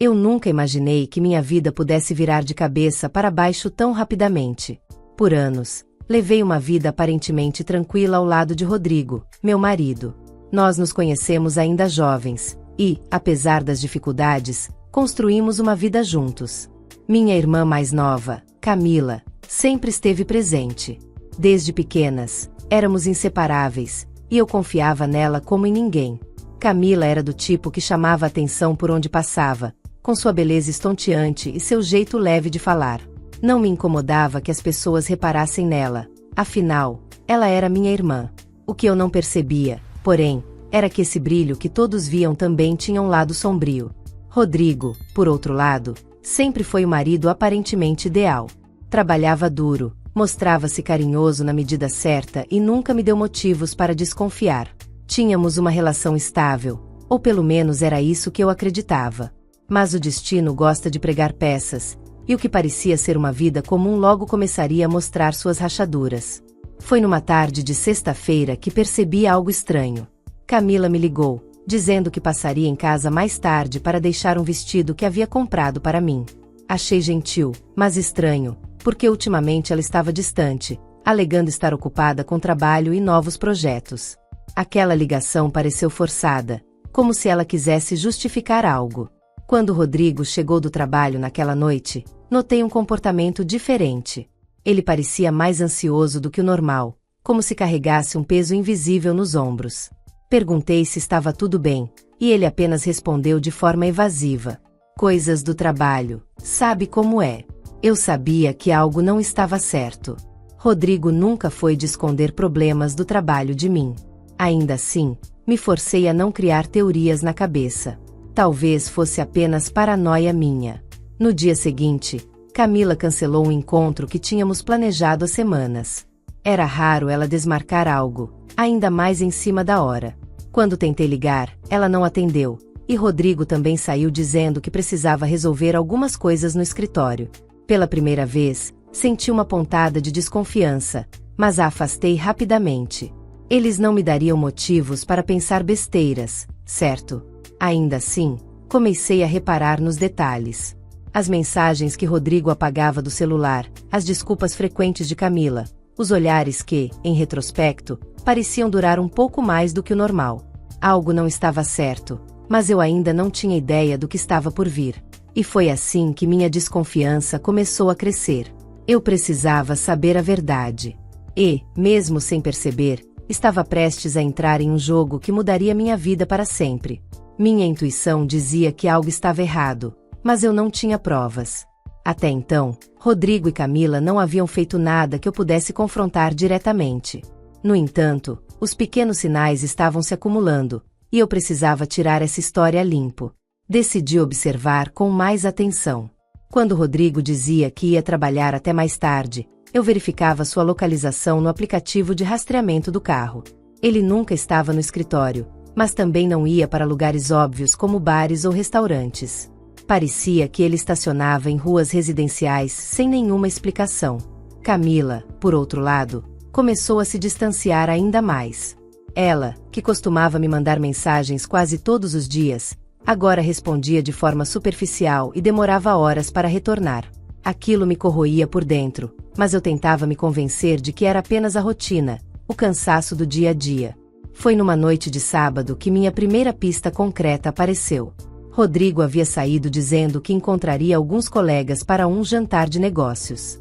Eu nunca imaginei que minha vida pudesse virar de cabeça para baixo tão rapidamente. Por anos, levei uma vida aparentemente tranquila ao lado de Rodrigo, meu marido. Nós nos conhecemos ainda jovens, e, apesar das dificuldades, construímos uma vida juntos. Minha irmã mais nova, Camila, sempre esteve presente. Desde pequenas, éramos inseparáveis, e eu confiava nela como em ninguém. Camila era do tipo que chamava a atenção por onde passava, com sua beleza estonteante e seu jeito leve de falar. Não me incomodava que as pessoas reparassem nela, afinal, ela era minha irmã. O que eu não percebia, porém, era que esse brilho que todos viam também tinha um lado sombrio. Rodrigo, por outro lado, sempre foi o marido aparentemente ideal. Trabalhava duro, mostrava-se carinhoso na medida certa e nunca me deu motivos para desconfiar. Tínhamos uma relação estável, ou pelo menos era isso que eu acreditava. Mas o destino gosta de pregar peças, e o que parecia ser uma vida comum logo começaria a mostrar suas rachaduras. Foi numa tarde de sexta-feira que percebi algo estranho. Camila me ligou, dizendo que passaria em casa mais tarde para deixar um vestido que havia comprado para mim. Achei gentil, mas estranho, porque ultimamente ela estava distante, alegando estar ocupada com trabalho e novos projetos. Aquela ligação pareceu forçada, como se ela quisesse justificar algo. Quando Rodrigo chegou do trabalho naquela noite, notei um comportamento diferente. Ele parecia mais ansioso do que o normal, como se carregasse um peso invisível nos ombros. Perguntei se estava tudo bem, e ele apenas respondeu de forma evasiva. Coisas do trabalho, sabe como é. Eu sabia que algo não estava certo. Rodrigo nunca foi de esconder problemas do trabalho de mim. Ainda assim, me forcei a não criar teorias na cabeça. Talvez fosse apenas paranoia minha. No dia seguinte, Camila cancelou um encontro que tínhamos planejado há semanas. Era raro ela desmarcar algo, ainda mais em cima da hora. Quando tentei ligar, ela não atendeu, e Rodrigo também saiu dizendo que precisava resolver algumas coisas no escritório. Pela primeira vez, senti uma pontada de desconfiança, mas a afastei rapidamente. Eles não me dariam motivos para pensar besteiras, certo? Ainda assim, comecei a reparar nos detalhes. As mensagens que Rodrigo apagava do celular, as desculpas frequentes de Camila, os olhares que, em retrospecto, pareciam durar um pouco mais do que o normal. Algo não estava certo, mas eu ainda não tinha ideia do que estava por vir. E foi assim que minha desconfiança começou a crescer. Eu precisava saber a verdade. E, mesmo sem perceber, estava prestes a entrar em um jogo que mudaria minha vida para sempre. Minha intuição dizia que algo estava errado, mas eu não tinha provas. Até então, Rodrigo e Camila não haviam feito nada que eu pudesse confrontar diretamente. No entanto, os pequenos sinais estavam se acumulando, e eu precisava tirar essa história a limpo. Decidi observar com mais atenção. Quando Rodrigo dizia que ia trabalhar até mais tarde, eu verificava sua localização no aplicativo de rastreamento do carro. Ele nunca estava no escritório, mas também não ia para lugares óbvios como bares ou restaurantes. Parecia que ele estacionava em ruas residenciais sem nenhuma explicação. Camila, por outro lado, começou a se distanciar ainda mais. Ela, que costumava me mandar mensagens quase todos os dias, agora respondia de forma superficial e demorava horas para retornar. Aquilo me corroía por dentro, mas eu tentava me convencer de que era apenas a rotina, o cansaço do dia a dia. Foi numa noite de sábado que minha primeira pista concreta apareceu. Rodrigo havia saído dizendo que encontraria alguns colegas para um jantar de negócios.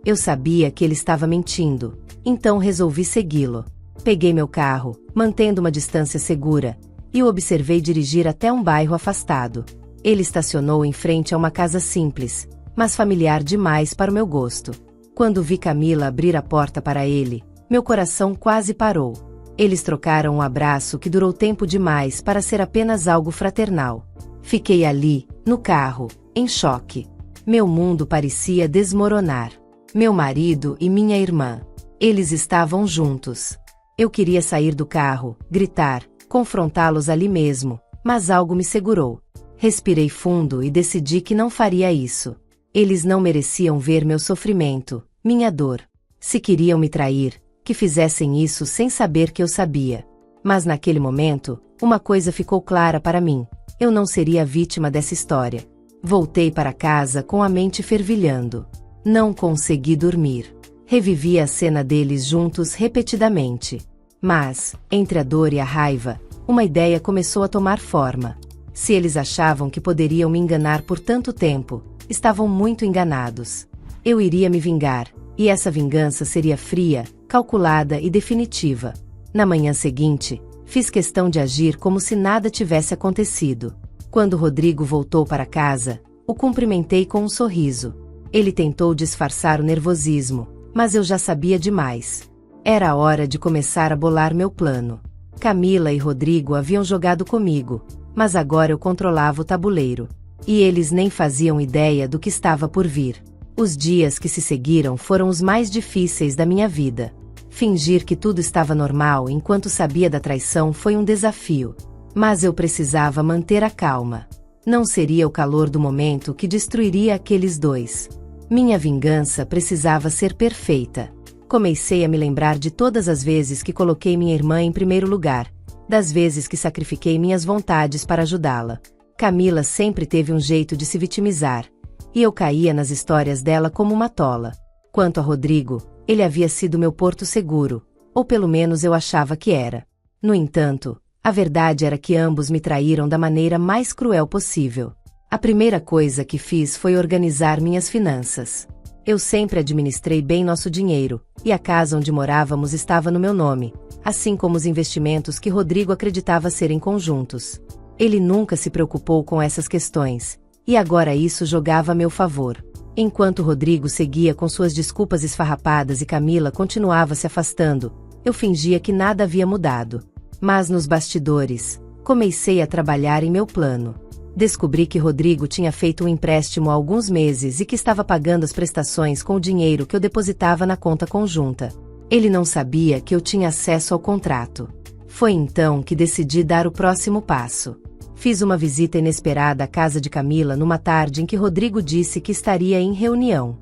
Eu sabia que ele estava mentindo, então resolvi segui-lo. Peguei meu carro, mantendo uma distância segura, e o observei dirigir até um bairro afastado. Ele estacionou em frente a uma casa simples, mas familiar demais para o meu gosto. Quando vi Camila abrir a porta para ele, meu coração quase parou. Eles trocaram um abraço que durou tempo demais para ser apenas algo fraternal. Fiquei ali, no carro, em choque. Meu mundo parecia desmoronar. Meu marido e minha irmã. Eles estavam juntos. Eu queria sair do carro, gritar, confrontá-los ali mesmo, mas algo me segurou. Respirei fundo e decidi que não faria isso. Eles não mereciam ver meu sofrimento, minha dor. Se queriam me trair, que fizessem isso sem saber que eu sabia. Mas naquele momento, uma coisa ficou clara para mim: eu não seria a vítima dessa história. Voltei para casa com a mente fervilhando. Não consegui dormir. Revivi a cena deles juntos repetidamente. Mas, entre a dor e a raiva, uma ideia começou a tomar forma. Se eles achavam que poderiam me enganar por tanto tempo, estavam muito enganados. Eu iria me vingar, e essa vingança seria fria, calculada e definitiva. Na manhã seguinte, fiz questão de agir como se nada tivesse acontecido. Quando Rodrigo voltou para casa, o cumprimentei com um sorriso. Ele tentou disfarçar o nervosismo, mas eu já sabia demais. Era a hora de começar a bolar meu plano. Camila e Rodrigo haviam jogado comigo, mas agora eu controlava o tabuleiro. E eles nem faziam ideia do que estava por vir. Os dias que se seguiram foram os mais difíceis da minha vida. Fingir que tudo estava normal enquanto sabia da traição foi um desafio. Mas eu precisava manter a calma. Não seria o calor do momento que destruiria aqueles dois. Minha vingança precisava ser perfeita. Comecei a me lembrar de todas as vezes que coloquei minha irmã em primeiro lugar, das vezes que sacrifiquei minhas vontades para ajudá-la. Camila sempre teve um jeito de se vitimizar, e eu caía nas histórias dela como uma tola. Quanto a Rodrigo, ele havia sido meu porto seguro, ou pelo menos eu achava que era. No entanto, a verdade era que ambos me traíram da maneira mais cruel possível. A primeira coisa que fiz foi organizar minhas finanças. Eu sempre administrei bem nosso dinheiro, e a casa onde morávamos estava no meu nome, assim como os investimentos que Rodrigo acreditava serem conjuntos. Ele nunca se preocupou com essas questões, e agora isso jogava a meu favor. Enquanto Rodrigo seguia com suas desculpas esfarrapadas e Camila continuava se afastando, eu fingia que nada havia mudado. Mas nos bastidores, comecei a trabalhar em meu plano. Descobri que Rodrigo tinha feito um empréstimo há alguns meses e que estava pagando as prestações com o dinheiro que eu depositava na conta conjunta. Ele não sabia que eu tinha acesso ao contrato. Foi então que decidi dar o próximo passo. Fiz uma visita inesperada à casa de Camila numa tarde em que Rodrigo disse que estaria em reunião.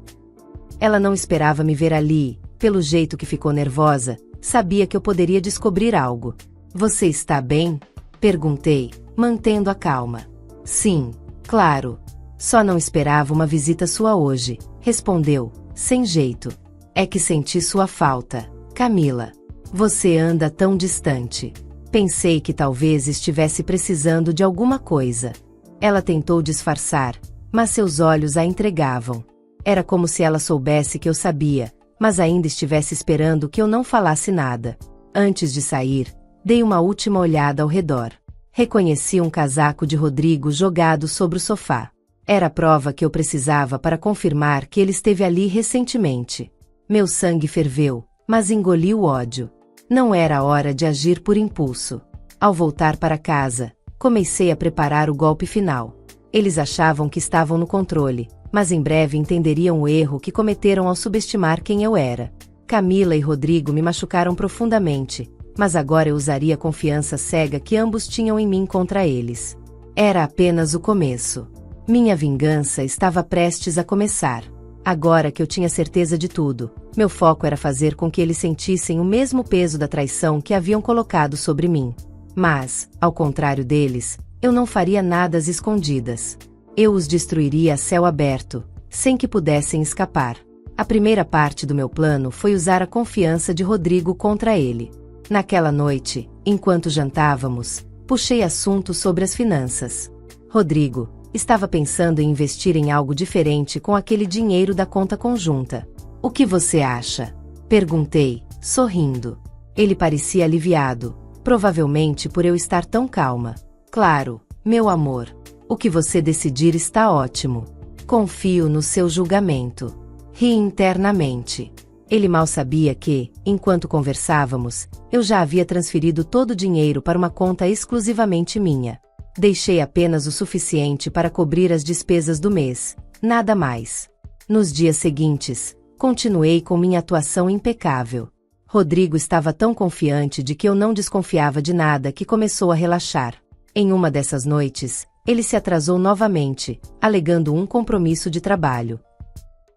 Ela não esperava me ver ali, pelo jeito que ficou nervosa, sabia que eu poderia descobrir algo. "Você está bem?" perguntei, mantendo a calma. "Sim, claro. Só não esperava uma visita sua hoje", respondeu, sem jeito. "É que senti sua falta, Camila. Você anda tão distante. Pensei que talvez estivesse precisando de alguma coisa." Ela tentou disfarçar, mas seus olhos a entregavam. Era como se ela soubesse que eu sabia, mas ainda estivesse esperando que eu não falasse nada. Antes de sair, dei uma última olhada ao redor. Reconheci um casaco de Rodrigo jogado sobre o sofá. Era a prova que eu precisava para confirmar que ele esteve ali recentemente. Meu sangue ferveu, mas engoli o ódio. Não era a hora de agir por impulso. Ao voltar para casa, comecei a preparar o golpe final. Eles achavam que estavam no controle, mas em breve entenderiam o erro que cometeram ao subestimar quem eu era. Camila e Rodrigo me machucaram profundamente, mas agora eu usaria a confiança cega que ambos tinham em mim contra eles. Era apenas o começo. Minha vingança estava prestes a começar. Agora que eu tinha certeza de tudo, meu foco era fazer com que eles sentissem o mesmo peso da traição que haviam colocado sobre mim. Mas, ao contrário deles, eu não faria nada às escondidas. Eu os destruiria a céu aberto, sem que pudessem escapar. A primeira parte do meu plano foi usar a confiança de Rodrigo contra ele. Naquela noite, enquanto jantávamos, puxei assunto sobre as finanças. Rodrigo estava pensando em investir em algo diferente com aquele dinheiro da conta conjunta. "O que você acha?" perguntei, sorrindo. Ele parecia aliviado, provavelmente por eu estar tão calma. "Claro, meu amor. O que você decidir está ótimo. Confio no seu julgamento." Ri internamente. Ele mal sabia que, enquanto conversávamos, eu já havia transferido todo o dinheiro para uma conta exclusivamente minha. Deixei apenas o suficiente para cobrir as despesas do mês, nada mais. Nos dias seguintes, continuei com minha atuação impecável. Rodrigo estava tão confiante de que eu não desconfiava de nada que começou a relaxar. Em uma dessas noites, ele se atrasou novamente, alegando um compromisso de trabalho.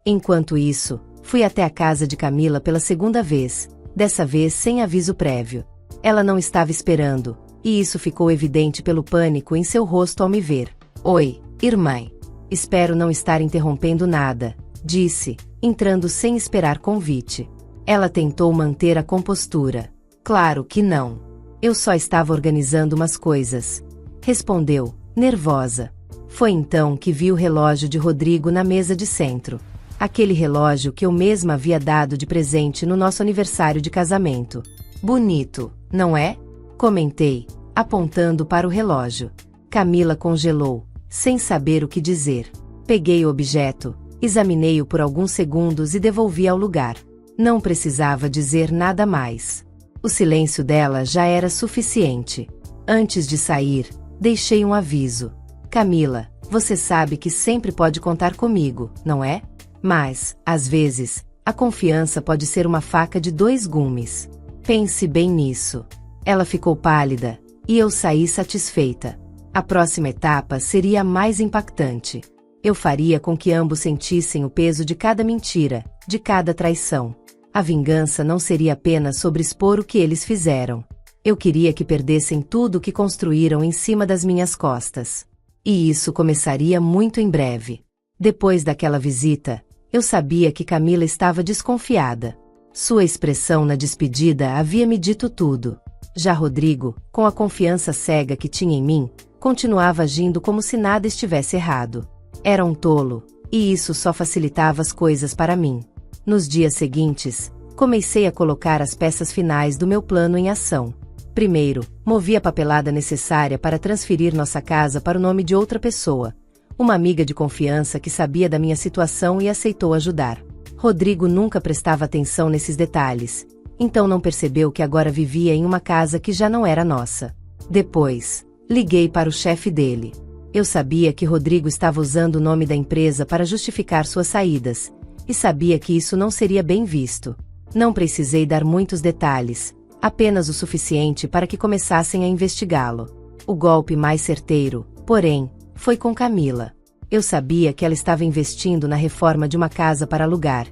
Enquanto isso, fui até a casa de Camila pela segunda vez, dessa vez sem aviso prévio. Ela não estava esperando, e isso ficou evidente pelo pânico em seu rosto ao me ver. Oi, irmã. Espero não estar interrompendo nada, disse, entrando sem esperar convite. Ela tentou manter a compostura. Claro que não. Eu só estava organizando umas coisas. Respondeu, nervosa. Foi então que vi o relógio de Rodrigo na mesa de centro. Aquele relógio que eu mesma havia dado de presente no nosso aniversário de casamento. Bonito, não é? Comentei, apontando para o relógio. Camila congelou, sem saber o que dizer. Peguei o objeto, examinei-o por alguns segundos e devolvi ao lugar. Não precisava dizer nada mais. O silêncio dela já era suficiente. Antes de sair, deixei um aviso. Camila, você sabe que sempre pode contar comigo, não é? Mas, às vezes, a confiança pode ser uma faca de dois gumes. Pense bem nisso. Ela ficou pálida, e eu saí satisfeita. A próxima etapa seria a mais impactante. Eu faria com que ambos sentissem o peso de cada mentira, de cada traição. A vingança não seria apenas sobre expor o que eles fizeram. Eu queria que perdessem tudo o que construíram em cima das minhas costas. E isso começaria muito em breve. Depois daquela visita, eu sabia que Camila estava desconfiada. Sua expressão na despedida havia me dito tudo. Já Rodrigo, com a confiança cega que tinha em mim, continuava agindo como se nada estivesse errado. Era um tolo, e isso só facilitava as coisas para mim. Nos dias seguintes, comecei a colocar as peças finais do meu plano em ação. Primeiro, movi a papelada necessária para transferir nossa casa para o nome de outra pessoa, uma amiga de confiança que sabia da minha situação e aceitou ajudar. Rodrigo nunca prestava atenção nesses detalhes, então não percebeu que agora vivia em uma casa que já não era nossa. Depois, liguei para o chefe dele. Eu sabia que Rodrigo estava usando o nome da empresa para justificar suas saídas, e sabia que isso não seria bem visto. Não precisei dar muitos detalhes, apenas o suficiente para que começassem a investigá-lo. O golpe mais certeiro, porém, foi com Camila. Eu sabia que ela estava investindo na reforma de uma casa para alugar,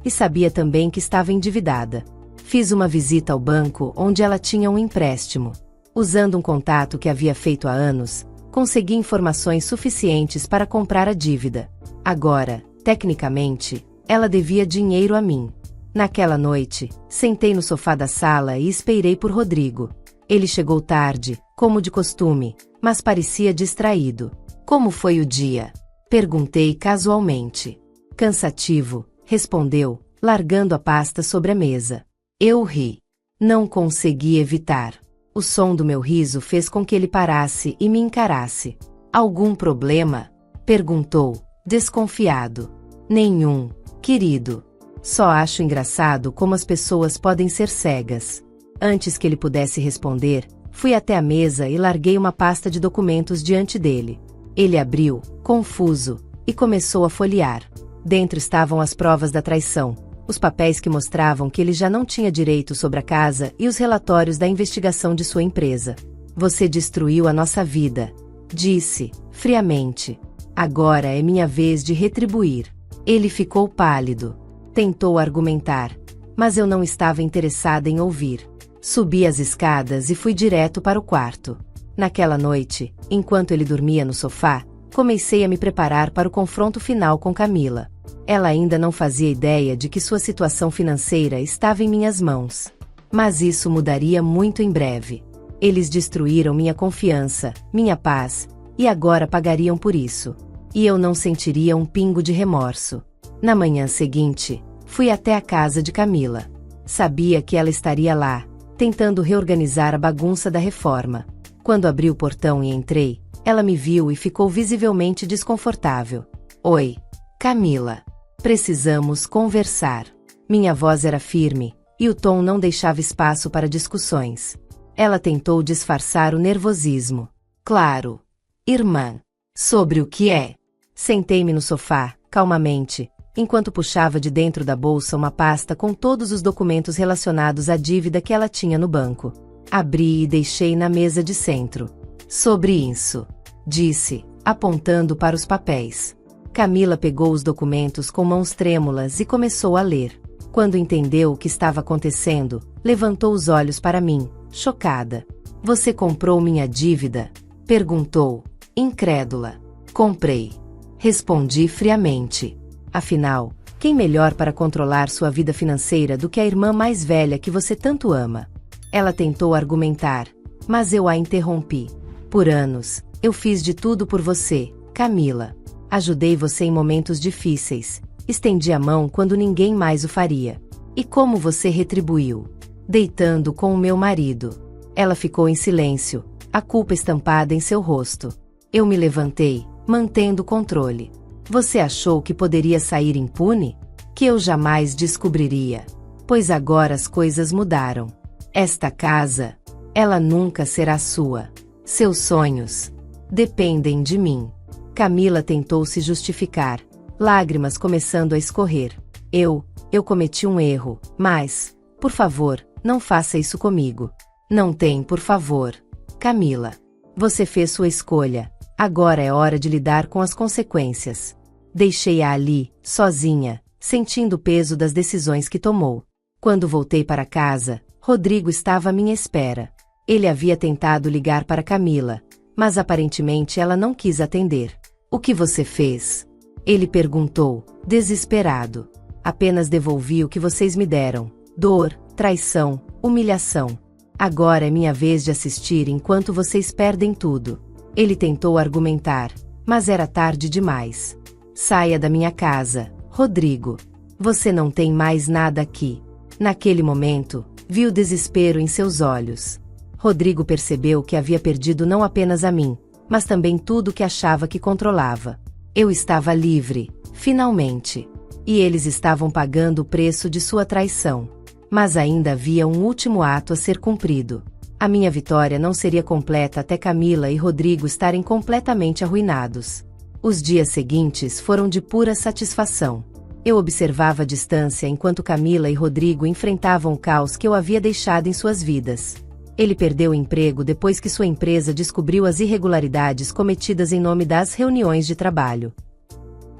e sabia também que estava endividada. Fiz uma visita ao banco onde ela tinha um empréstimo. Usando um contato que havia feito há anos, consegui informações suficientes para comprar a dívida. Agora, tecnicamente, ela devia dinheiro a mim. Naquela noite, sentei no sofá da sala e esperei por Rodrigo. Ele chegou tarde, como de costume, mas parecia distraído. Como foi o dia? Perguntei casualmente. Cansativo, respondeu, largando a pasta sobre a mesa. Eu ri. Não consegui evitar. O som do meu riso fez com que ele parasse e me encarasse. Algum problema? Perguntou, desconfiado. Nenhum, querido. Só acho engraçado como as pessoas podem ser cegas. Antes que ele pudesse responder, fui até a mesa e larguei uma pasta de documentos diante dele. Ele abriu, confuso, e começou a folhear. Dentro estavam as provas da traição, os papéis que mostravam que ele já não tinha direito sobre a casa e os relatórios da investigação de sua empresa. Você destruiu a nossa vida, disse, friamente. Agora é minha vez de retribuir. Ele ficou pálido. Tentou argumentar, mas eu não estava interessada em ouvir. Subi as escadas e fui direto para o quarto. Naquela noite, enquanto ele dormia no sofá, comecei a me preparar para o confronto final com Camila. Ela ainda não fazia ideia de que sua situação financeira estava em minhas mãos. Mas isso mudaria muito em breve. Eles destruíram minha confiança, minha paz, e agora pagariam por isso. E eu não sentiria um pingo de remorso. Na manhã seguinte, fui até a casa de Camila. Sabia que ela estaria lá, tentando reorganizar a bagunça da reforma. Quando abri o portão e entrei, ela me viu e ficou visivelmente desconfortável. Oi, Camila. Precisamos conversar. Minha voz era firme, e o tom não deixava espaço para discussões. Ela tentou disfarçar o nervosismo. Claro. Irmã. Sobre o que é? Sentei-me no sofá, calmamente, enquanto puxava de dentro da bolsa uma pasta com todos os documentos relacionados à dívida que ela tinha no banco. Abri e deixei na mesa de centro. Sobre isso, disse, apontando para os papéis. Camila pegou os documentos com mãos trêmulas e começou a ler. Quando entendeu o que estava acontecendo, levantou os olhos para mim, chocada. Você comprou minha dívida? Perguntou, incrédula. Comprei. Respondi friamente. Afinal, quem melhor para controlar sua vida financeira do que a irmã mais velha que você tanto ama? Ela tentou argumentar, mas eu a interrompi. Por anos, eu fiz de tudo por você, Camila. Ajudei você em momentos difíceis. Estendi a mão quando ninguém mais o faria. E como você retribuiu? Deitando com o meu marido. Ela ficou em silêncio, a culpa estampada em seu rosto. Eu me levantei, mantendo o controle. Você achou que poderia sair impune? Que eu jamais descobriria. Pois agora as coisas mudaram. Esta casa, ela nunca será sua. Seus sonhos dependem de mim. Camila tentou se justificar, lágrimas começando a escorrer. Eu cometi um erro, mas, por favor, não faça isso comigo. Não tem por favor. Camila. Você fez sua escolha. Agora é hora de lidar com as consequências. Deixei-a ali, sozinha, sentindo o peso das decisões que tomou. Quando voltei para casa, Rodrigo estava à minha espera. Ele havia tentado ligar para Camila, mas aparentemente ela não quis atender. O que você fez? Ele perguntou, desesperado. Apenas devolvi o que vocês me deram. Dor, traição, humilhação. Agora é minha vez de assistir enquanto vocês perdem tudo. Ele tentou argumentar, mas era tarde demais. Saia da minha casa, Rodrigo. Você não tem mais nada aqui. Naquele momento, vi o desespero em seus olhos. Rodrigo percebeu que havia perdido não apenas a mim, mas também tudo que achava que controlava. Eu estava livre, finalmente. E eles estavam pagando o preço de sua traição. Mas ainda havia um último ato a ser cumprido. A minha vitória não seria completa até Camila e Rodrigo estarem completamente arruinados. Os dias seguintes foram de pura satisfação. Eu observava à distância enquanto Camila e Rodrigo enfrentavam o caos que eu havia deixado em suas vidas. Ele perdeu o emprego depois que sua empresa descobriu as irregularidades cometidas em nome das reuniões de trabalho.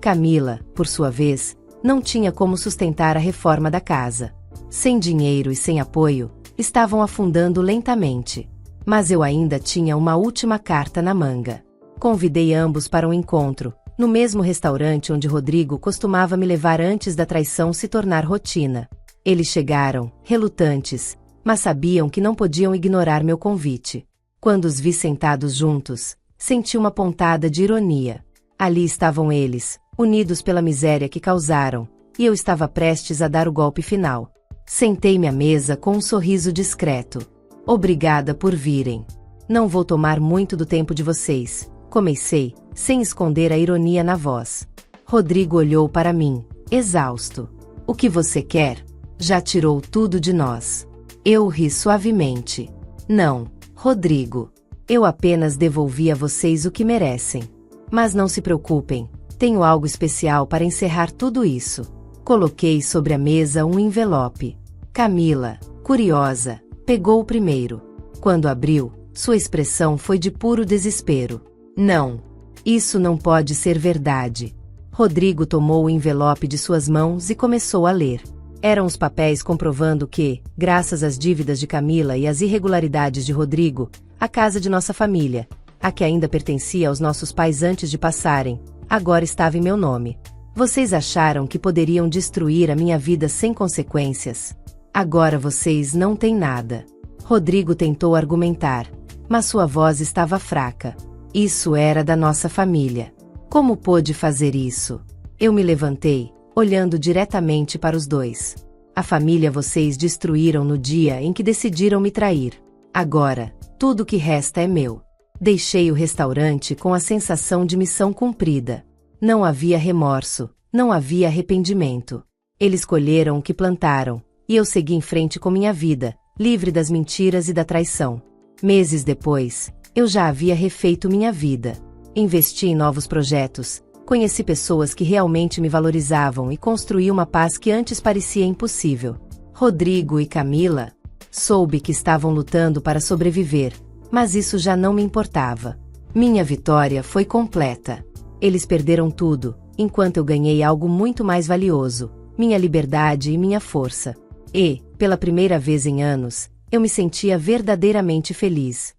Camila, por sua vez, não tinha como sustentar a reforma da casa. Sem dinheiro e sem apoio, estavam afundando lentamente. Mas eu ainda tinha uma última carta na manga. Convidei ambos para um encontro, no mesmo restaurante onde Rodrigo costumava me levar antes da traição se tornar rotina. Eles chegaram, relutantes, mas sabiam que não podiam ignorar meu convite. Quando os vi sentados juntos, senti uma pontada de ironia. Ali estavam eles, unidos pela miséria que causaram, e eu estava prestes a dar o golpe final. Sentei-me à mesa com um sorriso discreto. Obrigada por virem. Não vou tomar muito do tempo de vocês, comecei, sem esconder a ironia na voz. Rodrigo olhou para mim, exausto. O que você quer? Já tirou tudo de nós. Eu ri suavemente. Não, Rodrigo. Eu apenas devolvi a vocês o que merecem. Mas não se preocupem, tenho algo especial para encerrar tudo isso. Coloquei sobre a mesa um envelope. Camila, curiosa, pegou o primeiro. Quando abriu, sua expressão foi de puro desespero. Não. Isso não pode ser verdade. Rodrigo tomou o envelope de suas mãos e começou a ler. Eram os papéis comprovando que, graças às dívidas de Camila e às irregularidades de Rodrigo, a casa de nossa família, a que ainda pertencia aos nossos pais antes de passarem, agora estava em meu nome. Vocês acharam que poderiam destruir a minha vida sem consequências? Agora vocês não têm nada. Rodrigo tentou argumentar, mas sua voz estava fraca. Isso era da nossa família. Como pôde fazer isso? Eu me levantei, olhando diretamente para os dois. A família vocês destruíram no dia em que decidiram me trair. Agora, tudo que resta é meu. Deixei o restaurante com a sensação de missão cumprida. Não havia remorso, não havia arrependimento. Eles colheram o que plantaram, e eu segui em frente com minha vida, livre das mentiras e da traição. Meses depois, eu já havia refeito minha vida. Investi em novos projetos, conheci pessoas que realmente me valorizavam e construí uma paz que antes parecia impossível. Rodrigo e Camila, soube que estavam lutando para sobreviver, mas isso já não me importava. Minha vitória foi completa. Eles perderam tudo, enquanto eu ganhei algo muito mais valioso, minha liberdade e minha força. E, pela primeira vez em anos, Eu me sentia verdadeiramente feliz.